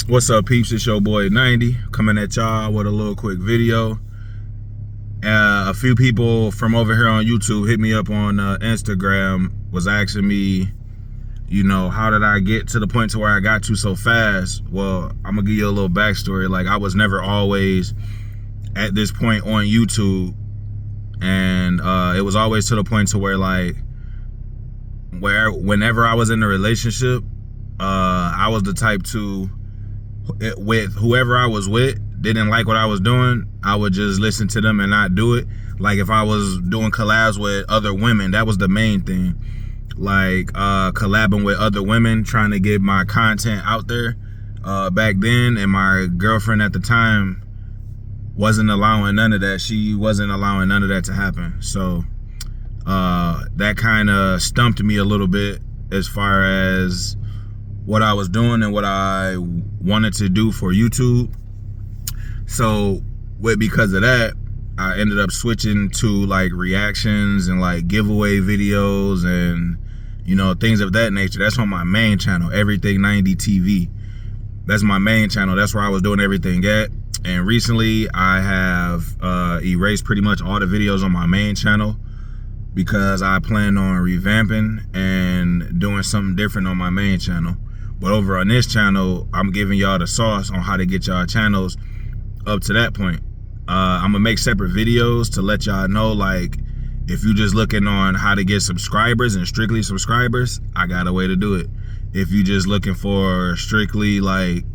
What's up, peeps? It's your boy 90 coming at y'all with a little quick video. A few people from over here on YouTube hit me up on Instagram, was asking me, how did I get to the point to where I got to so fast? Well, I'm gonna give you a little backstory. Like, I was never always at this point on YouTube, and it was always to the point to where, like, whenever I was in a relationship, I was the type to, with whoever I was with, didn't like what I was doing, I would just listen to them and not do it. Like, if I was doing collabs with other women, that was the main thing. Like, collabing with other women, trying to get my content out there back then. And my girlfriend at the time wasn't allowing none of that. She wasn't allowing none of that to happen. So that kind of stumped me a little bit as far as what I was doing and what I wanted to do for YouTube. So because of that, I ended up switching to like reactions and like giveaway videos and things of that nature. That's on my main channel, Everything 90 TV. That's my main channel. That's where I was doing everything at. And recently I have erased pretty much all the videos on my main channel because I plan on revamping and doing something different on my main channel. But over on this channel, I'm giving y'all the sauce on how to get y'all channels up to that point. I'm gonna make separate videos to let y'all know, like, if you just looking on how to get subscribers and strictly subscribers, I got a way to do it. If you just looking for strictly like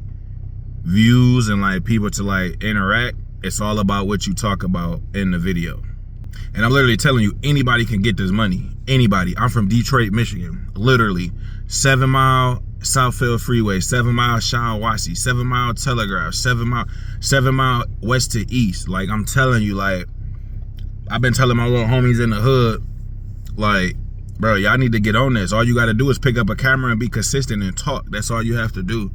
views and like people to like interact, it's all about what you talk about in the video. And I'm literally telling you, anybody can get this money. Anybody. I'm from Detroit, Michigan. Literally 7 Mile Southfield Freeway, 7 Mile Shiawassee, 7 Mile Telegraph, 7 Mile west to east. Like, I'm telling you, like, I've been telling my little homies in the hood, like, bro, y'all need to get on this. All you got to do is pick up a camera and be consistent and talk. That's all you have to do.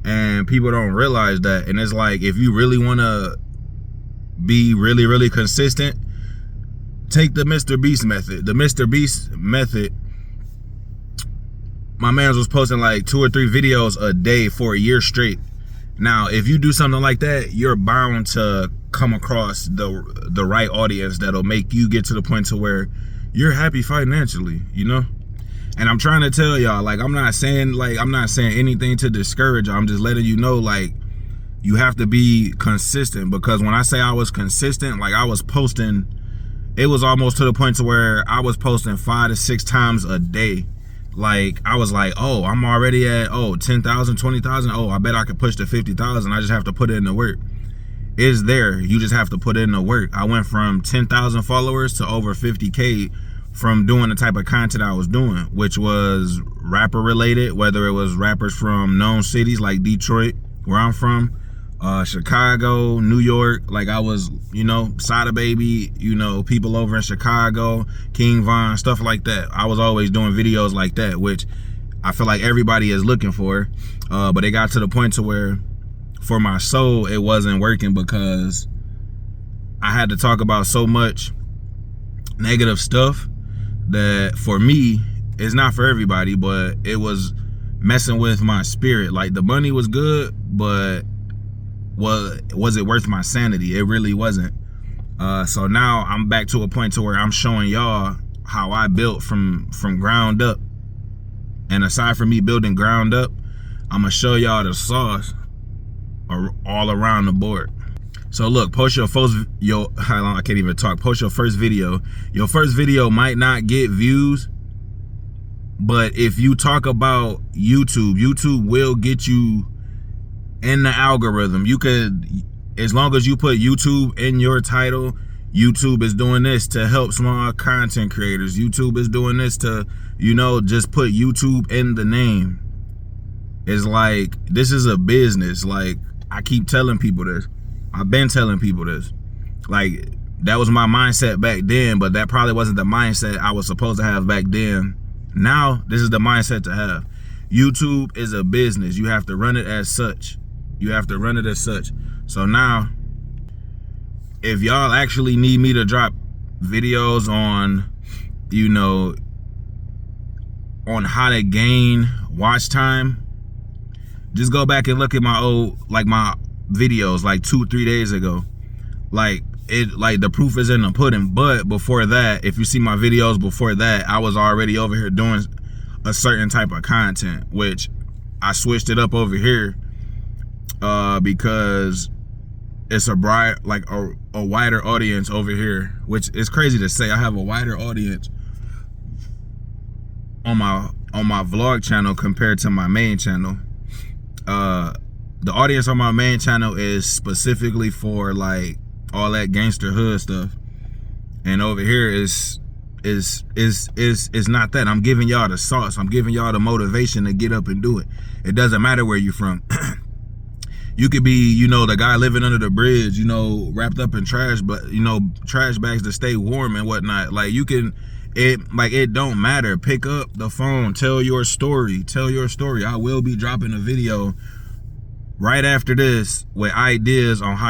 And people don't realize that. And it's like, if you really want to be really, really consistent, take the Mr. Beast method. The Mr. Beast method, my man was posting like 2 or 3 videos a day for a year straight. Now, if you do something like that, you're bound to come across the right audience that'll make you get to the point to where you're happy financially, And I'm trying to tell y'all, like, I'm not saying anything to discourage y'all. I'm just letting you know, like, you have to be consistent. Because when I say I was consistent, like, I was posting, it was almost to the point to where I was posting 5 to 6 times a day. Like, I was like, oh, I'm already at 10,000, 20,000. Oh, I bet I could push to 50,000. I just have to put in the work. It's there. You just have to put in the work. I went from 10,000 followers to over 50K from doing the type of content I was doing, which was rapper related, whether it was rappers from known cities like Detroit, where I'm from, Chicago, New York. Like, I was, Sada Baby, people over in Chicago, King Von, stuff like that. I was always doing videos like that, which I feel like everybody is looking for. But it got to the point to where, for my soul, it wasn't working because I had to talk about so much negative stuff that, for me, it's not for everybody, but it was messing with my spirit. Like, the money was good, but was it worth my sanity? It really wasn't. So now I'm back to a point to where I'm showing y'all how I built from ground up. And aside from me building ground up, I'm gonna show y'all the sauce all around the board. So look, post your first, I can't even talk. Post your first video. Your first video might not get views, but if you talk about YouTube will get you in the algorithm. You could, as long as you put YouTube in your title, YouTube is doing this to help small content creators. YouTube is doing this to, just put YouTube in the name. It's like, this is a business. Like, I keep telling people this. I've been telling people this. Like, that was my mindset back then, but that probably wasn't the mindset I was supposed to have back then. Now, this is the mindset to have. YouTube is a business. You have to run it as such. So now, if y'all actually need me to drop videos on, on how to gain watch time, Just go back and look at my old, like my videos like 2-3 days ago. Like the proof is in the pudding. But before that, if you see my videos before that, I was already over here doing a certain type of content, which I switched it up over here because it's a bright, like a wider audience over here, which is crazy to say. I have a wider audience on my vlog channel compared to my main channel. The audience on my main channel is specifically for like all that gangster hood stuff, and over here is not that. I'm giving y'all the sauce. I'm giving y'all the motivation to get up and do it. It doesn't matter where you from. You could be, you know, the guy living under the bridge, you know, wrapped up in trash, but you know, trash bags to stay warm and whatnot. Like you can, it don't matter. Pick up the phone, tell your story. Tell your story. I will be dropping a video right after this with ideas on how